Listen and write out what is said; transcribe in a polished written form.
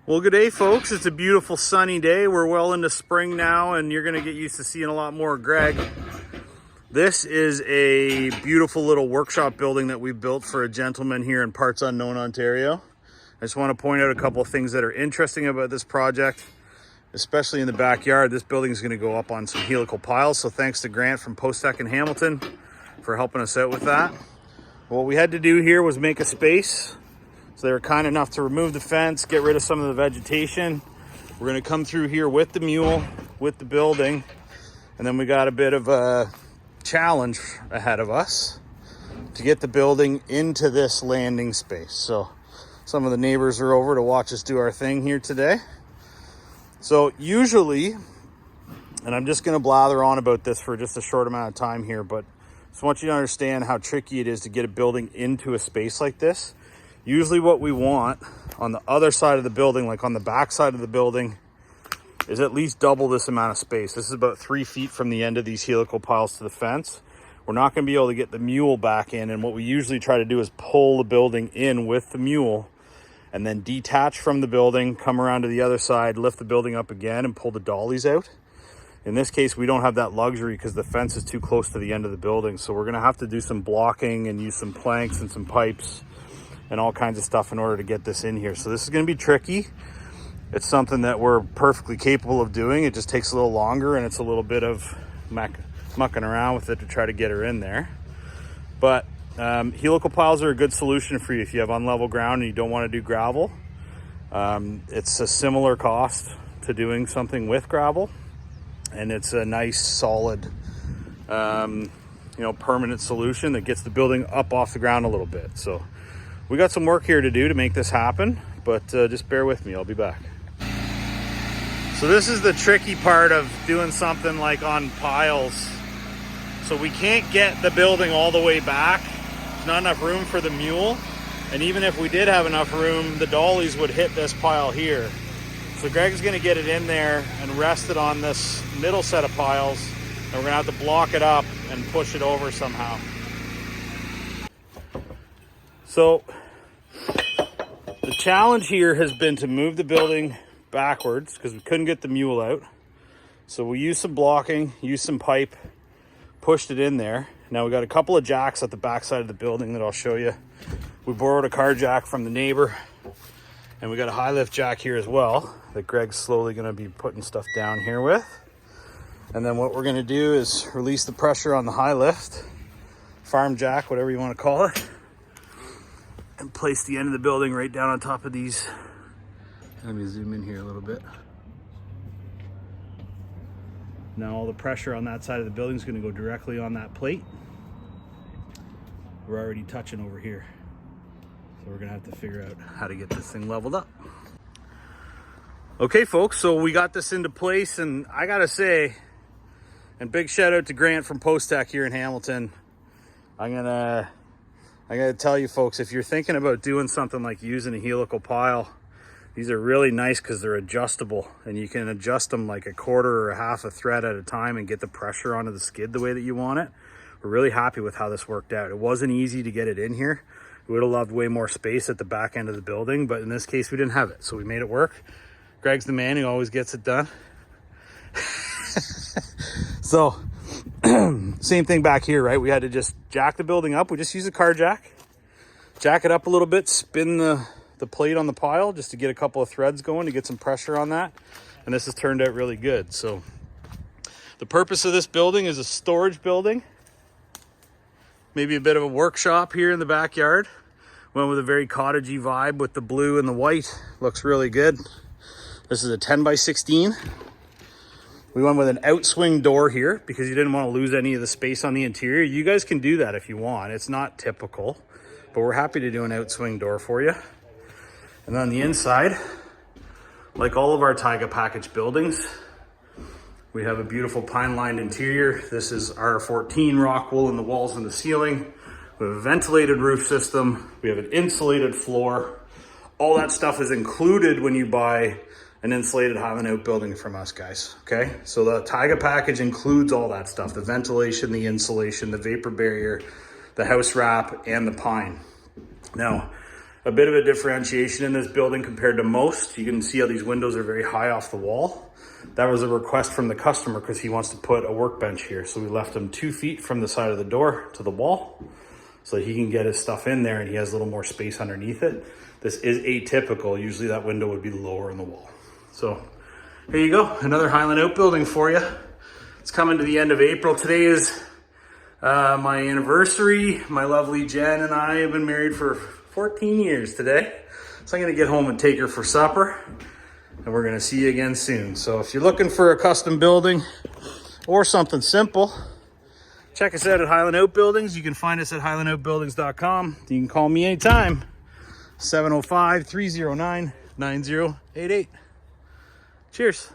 Well, good day, folks. It's a beautiful sunny day. We're well into spring now, and you're going to get used to seeing a lot more of Greg. This is a beautiful little workshop building that we built for a gentleman here in parts unknown, Ontario. I just want to point out a couple of things that are interesting about this project, especially in the backyard. This building is going to go up on some helical piles, so thanks to Grant from Post-Tech in Hamilton for helping us out with that. What we had to do here was make a space. So they were kind enough to remove the fence, get rid of some of the vegetation. We're going to come through here with the mule, with the building, and then we got a bit of a challenge ahead of us to get the building into this landing space. So some of the neighbors are over to watch us do our thing here today. So usually, and I'm just going to blather on about this for just a short amount of time here, but I just want you to understand how tricky it is to get a building into a space like this. Usually what we want on the other side of the building, like on the back side of the building, is at least double this amount of space. This is about 3 feet from the end of these helical piles to the fence. We're not going to be able to get the mule back in, and what we usually try to do is pull the building in with the mule and then detach from the building, come around to the other side, lift the building up again and pull the dollies out. In this case, we don't have that luxury because the fence is too close to the end of the building. So we're going to have to do some blocking and use some planks and some pipes and all kinds of stuff in order to get this in here. So this is going to be tricky. It's something that we're perfectly capable of doing. It just takes a little longer, and it's a little bit of mucking around with it to try to get her in there. But helical piles are a good solution for you if you have unlevel ground and you don't want to do gravel. It's a similar cost to doing something with gravel, and it's a nice solid permanent solution that gets the building up off the ground a little bit. So we got some work here to do to make this happen, but just bear with me, I'll be back. So this is the tricky part of doing something like on piles. So we can't get the building all the way back. There's not enough room for the mule. And even if we did have enough room, the dollies would hit this pile here. So Greg's gonna get it in there and rest it on this middle set of piles. And we're gonna have to block it up and push it over somehow. So the challenge here has been to move the building backwards because we couldn't get the mule out. So we used some blocking, used some pipe, pushed it in there. Now we got a couple of jacks at the back side of the building that I'll show you. We borrowed a car jack from the neighbor, and we got a high lift jack here as well that Greg's slowly going to be putting stuff down here with. And then what we're going to do is release the pressure on the high lift, farm jack, whatever you want to call it, and place the end of the building right down on top of these. Let me zoom in here a little bit. Now all the pressure on that side of the building is going to go directly on that plate. We're already touching over here. So we're going to have to figure out how to get this thing leveled up. Okay, folks, so we got this into place, and I got to say, and big shout out to Grant from Post-Tech here in Hamilton. I gotta tell you folks, if you're thinking about doing something like using a helical pile, these are really nice because they're adjustable, and you can adjust them like a quarter or a half a thread at a time and get the pressure onto the skid the way that you want it. We're really happy with how this worked out. It wasn't easy to get it in here. We would have loved way more space at the back end of the building, but in this case we didn't have it, so we made it work. Greg's the man who always gets it done. So same thing back here, right? We had to just jack the building up. We just use a car jack it up a little bit, spin the plate on the pile just to get a couple of threads going to get some pressure on that. And this has turned out really good. So the purpose of this building is a storage building, maybe a bit of a workshop here in the backyard. Went with a very cottagey vibe with the blue and the white. Looks really good. This is a 10 by 16. We went with an outswing door here because you didn't want to lose any of the space on the interior. You guys can do that if you want. It's not typical, but we're happy to do an outswing door for you. And on the inside, like all of our Taiga package buildings, we have a beautiful pine-lined interior. This is R14 rock wool in the walls and the ceiling. We have a ventilated roof system. We have an insulated floor. All that stuff is included when you buy an insulated Highland outbuilding from us, guys, okay? So the Taiga package includes all that stuff, the ventilation, the insulation, the vapor barrier, the house wrap, and the pine. Now, a bit of a differentiation in this building compared to most. You can see how these windows are very high off the wall. That was a request from the customer because he wants to put a workbench here. So we left him 2 feet from the side of the door to the wall so he can get his stuff in there and he has a little more space underneath it. This is atypical. Usually that window would be lower in the wall. So here you go, another Highland outbuilding for you. It's coming to the end of April. Today is my anniversary. My lovely Jen and I have been married for 14 years today. So I'm gonna get home and take her for supper. And we're gonna see you again soon. So if you're looking for a custom building or something simple, check us out at Highland Outbuildings. You can find us at highlandoutbuildings.com. You can call me anytime, 705-309-9088. Cheers.